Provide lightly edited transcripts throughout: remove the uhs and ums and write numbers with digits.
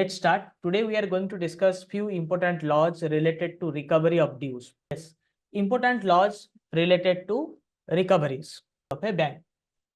let's start. Today we are going to discuss few important laws related to recovery of dues. Yes, important laws related to recoveries of a bank.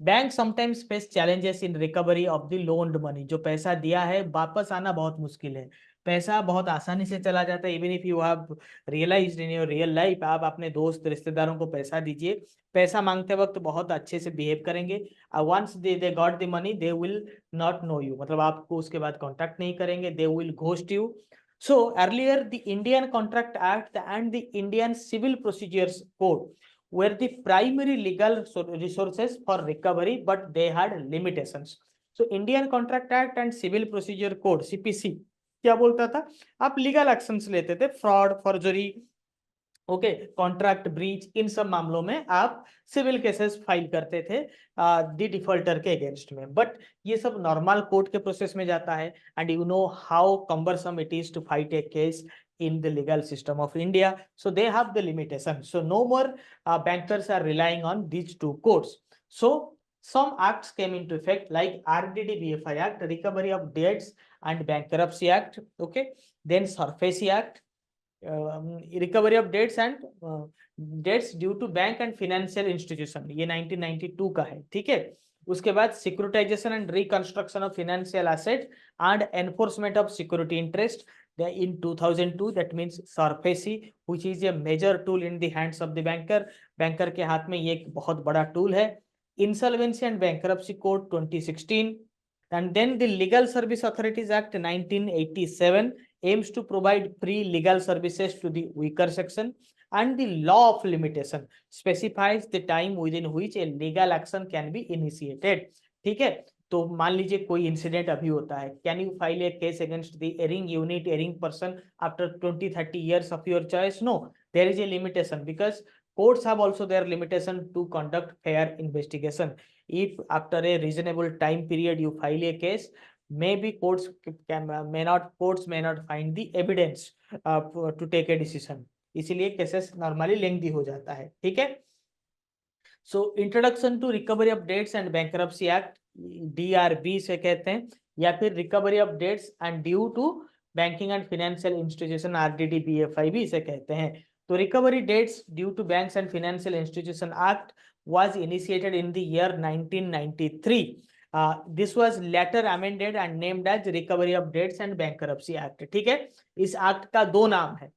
Bank sometimes face challenges in recovery of the लोन्ड money. जो पैसा दिया है वापस आना बहुत मुश्किल है. पैसा बहुत आसानी से चला जाता है. Even if you have realised in your real life, आप अपने दोस्त रिश्तेदारों को पैसा दीजिए, पैसा मांगते वक्त बहुत अच्छे से बिहेव करेंगे. Once they got the money they will not know you, मतलब आपको उसके बाद कॉन्टैक्ट नहीं करेंगे. They will ghost you. So earlier the Indian Contract Act and the Indian Civil Procedures Code were the primary legal resources for recovery, but they had limitations. So Indian Contract Act and Civil Procedure Code CPC क्या बोलता था? आप legal actions लेते थे, fraud, forgery, okay, contract breach, इन सब मामलों में आप सिविल केसेस फाइल करते थे दी डिफॉल्टर के अगेंस्ट में. बट ये सब नॉर्मल कोर्ट के प्रोसेस में जाता है. And you know how cumbersome it is to fight a case in the legal system of India. So they have the limitation. So no more bankers are relying on these two codes. So some acts came into effect like RDD-BFI Act, Recovery of Debts and Bankruptcy Act. Okay. Then SURFACE Act, Recovery of Debts and Debts due to Bank and Financial Institution. ये 1992 का है. ठीक है. उसके बाद Securitization and Reconstruction of Financial Asset and Enforcement of Security Interest. In 2002, that means SURFACE, which is a major tool in the hands of the banker. Banker के हाथ में ये एक बहुत बड़ा tool है. Insolvency and Bankruptcy Code 2016, and then the Legal Service Authorities Act 1987 aims to provide free legal services to the weaker section, and the law of limitation specifies the time within which a legal action can be initiated. ठीक है. तो मान लीजिए कोई incident अभी होता है, can you file a case against the erring unit, erring person after 20-30 years of your choice? No, there is a limitation because courts have also their limitation to conduct fair investigation. If after a reasonable time period you file a case, maybe courts may not find the evidence to take a decision. इसीलिए cases normally lengthy हो जाता है. ठीक है. So introduction to recovery of debts and bankruptcy act, DRB से कहते हैं, या फिर recovery of debts and due to banking and financial institution, RDD-BFI भी इसे कहते हैं. तो recovery debts due to banks and financial institution act was initiated in the year 1993. This was later amended and named as Recovery of Debts and Bankruptcy Act. ठीक है. इस act का दो नाम है.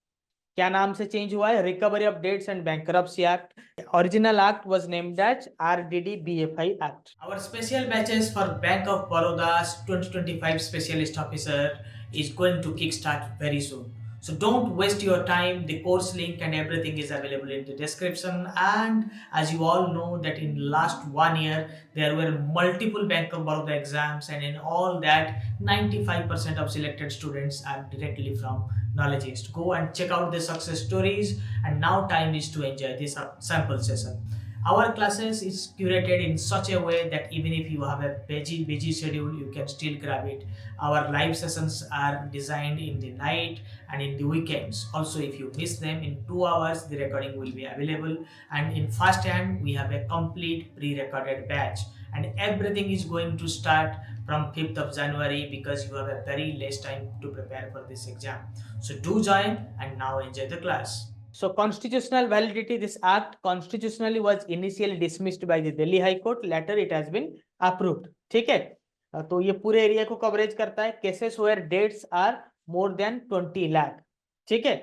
क्या नाम से चेंज हुआ है? Recovery of debts and bankruptcy act. Original act was named as RDD-BFI act. Our special batches for Bank of Baroda's 2025 specialist officer is going to kickstart very soon. So don't waste your time. The course link and everything is available in the description. And as you all know that in last 1 year there were multiple Bank of Baroda exams, and in all that 95% of selected students are directly from Knowledgist. Go and check out the success stories, and now time is to enjoy this sample session. Our classes is curated in such a way that even if you have a busy schedule, you can still grab it. Our live sessions are designed in the night and in the weekends. Also, if you miss them in 2 hours, the recording will be available. And in first hand, we have a complete pre-recorded batch. And everything is going to start from 5th of January because you have a very less time to prepare for this exam. So do join and now enjoy the class. So constitutional validity, this act constitutionally was initially dismissed by the Delhi High Court. Later it has been approved. ठीक है. तो ये पूरे area को coverage करता है. Cases where debts are more than 20 lakh. ठीक है.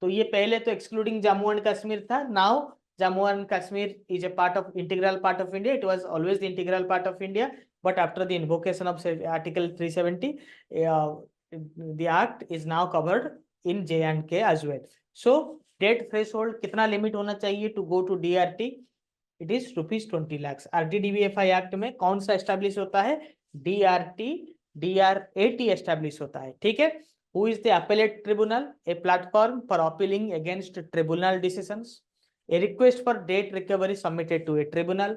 तो ये पहले तो एक्सक्लूडिंग जम्मू एंड कश्मीर था. Now Jammu and Kashmir is a integral part of India. It was always the integral part of India, but after the invocation of Article 370, the act is now covered in J&K as well. So debt threshold कितना limit होना चाहिए to go to DRT? It is ₹20 lakhs. RDD-BFI act में कौन सा establish होता है? DRAT establish होता है. ठीक है. Who is the appellate tribunal? A platform for appealing against tribunal decisions. A request for debt recovery submitted to a tribunal.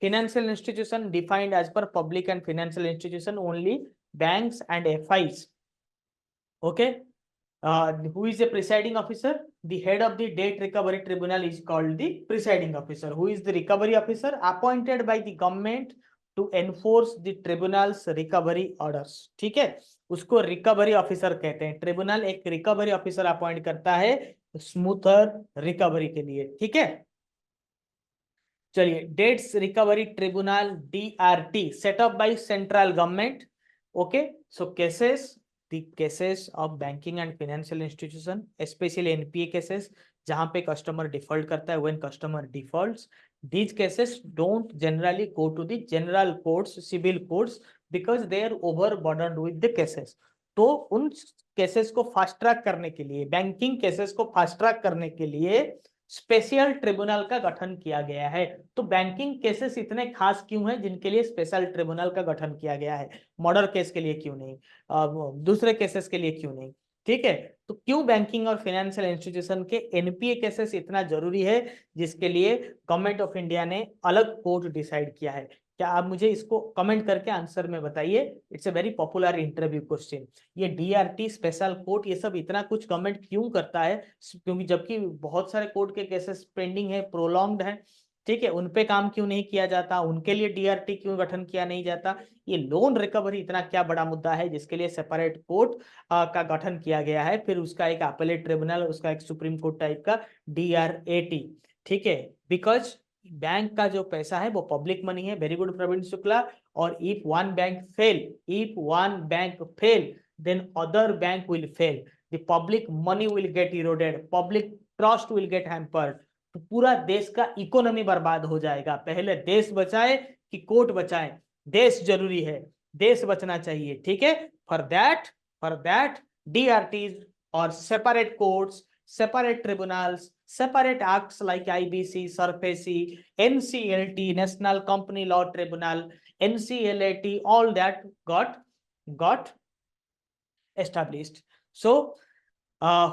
Financial institution defined as per public and financial institution only banks and FIs. Okay. Who is the presiding officer? The head of the debt recovery tribunal is called the presiding officer. Who is the recovery officer? Appointed by the government to enforce the tribunals recovery orders. ठीक है, उसको recovery officer कहते हैं। Tribunal एक recovery officer appoint करता है smoother recovery के लिए। ठीक है, चलिए, debts recovery tribunal DRT set up by central government. Okay, so cases, the cases of banking and financial institution, specially NPA cases, जहां पे कस्टमर डिफॉल्ट करता है, when customer defaults, these cases don't generally go to the general courts, civil courts, because they are overburdened with the cases। तो उन cases को fast track करने के लिए, बैंकिंग केसेस को फास्ट ट्रैक करने के लिए स्पेशल ट्रिब्यूनल का गठन किया गया है। तो बैंकिंग केसेस इतने खास क्यों हैं जिनके लिए स्पेशल ट्रिब्यूनल का गठन किया गया है? मर्डर केस के लिए क्यों नहीं, दूसरे केसेस के लिए क्यों नहीं? ठीक है, तो क्यों बैंकिंग और फाइनेंशियल इंस्टीट्यूशन के NPA केसेस इतना जरूरी है, जिसके लिए गवर्नमेंट ऑफ इंडिया ने अलग कोर्ट डिसाइड किया है? क्या आप मुझे इसको कमेंट करके आंसर में बताइए। It's a very popular interview question. ये DRT, स्पेशल कोर्ट, ये सब इतना कुछ गवर्नमेंट क्यों करता है? क्योंकि जबकि बहुत सारे कोर्ट के केसेस पेंडिंग है, प्रोलॉन्ग्ड है। ठीक है, उन पे काम क्यों नहीं किया जाता? उनके लिए DRT क्यों गठन किया नहीं जाता? ये लोन रिकवरी इतना क्या बड़ा मुद्दा है जिसके लिए सेपरेट कोर्ट का गठन किया गया है, फिर उसका एक अपीलेट ट्रिब्यूनल, उसका एक सुप्रीम कोर्ट टाइप का DRAT। ठीक है, बिकॉज बैंक का जो पैसा है वो पब्लिक मनी है। Very good Praveen Shukla. और if one bank fail, then other bank will fail, the public money will get eroded, public trust will get hampered, तो पूरा देश का इकोनॉमी बर्बाद हो जाएगा। पहले देश बचाए कि कोर्ट बचाए? देश जरूरी है, देश बचना चाहिए। ठीक है, फॉर दैट DRTs और separate courts, separate tribunals, separate acts like IBC, SURFACI, NCLT, National Company Law Tribunal, NCLAT, all that got established. So,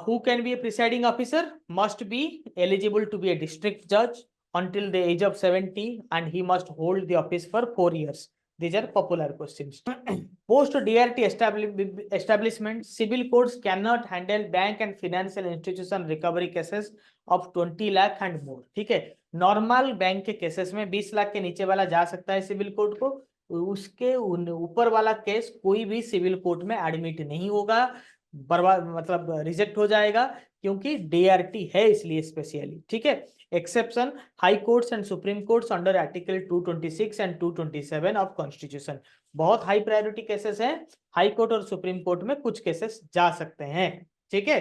who can be a presiding officer? Must be eligible to be a district judge until the age of 70, and he must hold the office for 4 years. These are popular questions. Post DRT establishment, civil courts cannot handle bank and financial institution recovery cases of 20 lakh and more. ठीक है, normal bank के cases में 20 लाख के नीचे वाला जा सकता है सिविल कोर्ट को, उसके ऊपर वाला केस कोई भी सिविल कोर्ट में एडमिट नहीं होगा, बर्बाद, मतलब रिजेक्ट हो जाएगा, क्योंकि DRT है इसलिए स्पेशली। ठीक है, exception high courts and supreme courts under article 226 and 227 of constitution. बहुत हाई प्रायोरिटी केसेस हैं, हाई कोर्ट और सुप्रीम कोर्ट में कुछ केसेस जा सकते हैं। ठीक है,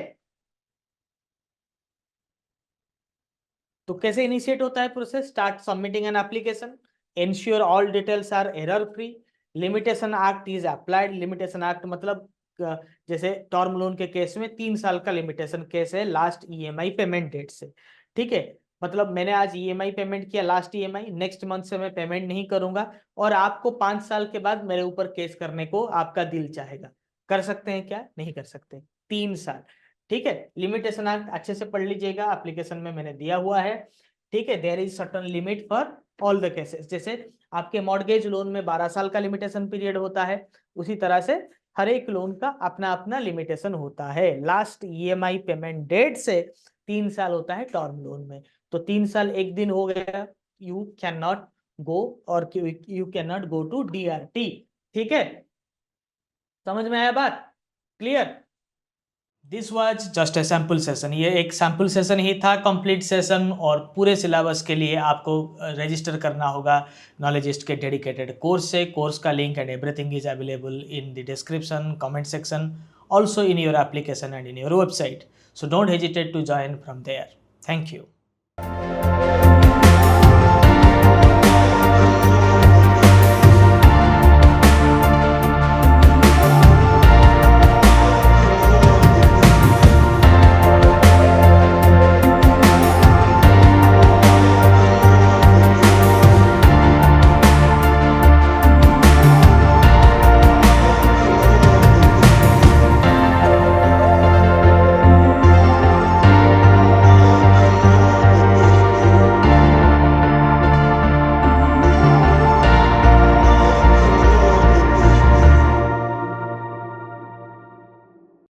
तो कैसे इनिशिएट होता है process? Start submitting an application, ensure all details are error free, limitation act is applied. Limitation act मतलब जैसे टर्म लोन के केस में 3 साल का लिमिटेशन केस है लास्ट EMI पेमेंट डेट से। ठीक है, मतलब मैंने आज EMI पेमेंट किया, लास्ट EMI, नेक्स्ट मंथ से मैं पेमेंट नहीं करूंगा, और आपको 5 साल के बाद मेरे ऊपर केस करने को आपका दिल चाहेगा, कर सकते हैं क्या? नहीं कर सकते, 3 साल। ठीक है, लिमिटेशन एक्ट अच्छे से पढ़ लीजिएगा, एप्लीकेशन में मैंने दिया हुआ है। ठीक है, there is certain limit for all the cases. जैसे आपके मॉर्गेज लोन में 12 साल का लिमिटेशन पीरियड होता है, उसी तरह से हर एक लोन का अपना अपना लिमिटेशन होता है। लास्ट EMI पेमेंट डेट से 3 साल होता है टर्म लोन में, तो 3 साल 1 दिन हो गया, यू कैन नॉट गो, और you can not go to DRT। ठीक है, समझ में आया बात? Clear? This was just a sample session. ये एक सैम्पल सेशन ही था, कंप्लीट सेशन, और पूरे सिलेबस के लिए आपको रजिस्टर करना होगा नॉलेजिस्ट के डेडिकेटेड कोर्स से। कोर्स का link and everything is available in the description, comment section, also in your application and in your website. So don't hesitate to join from there. Thank you.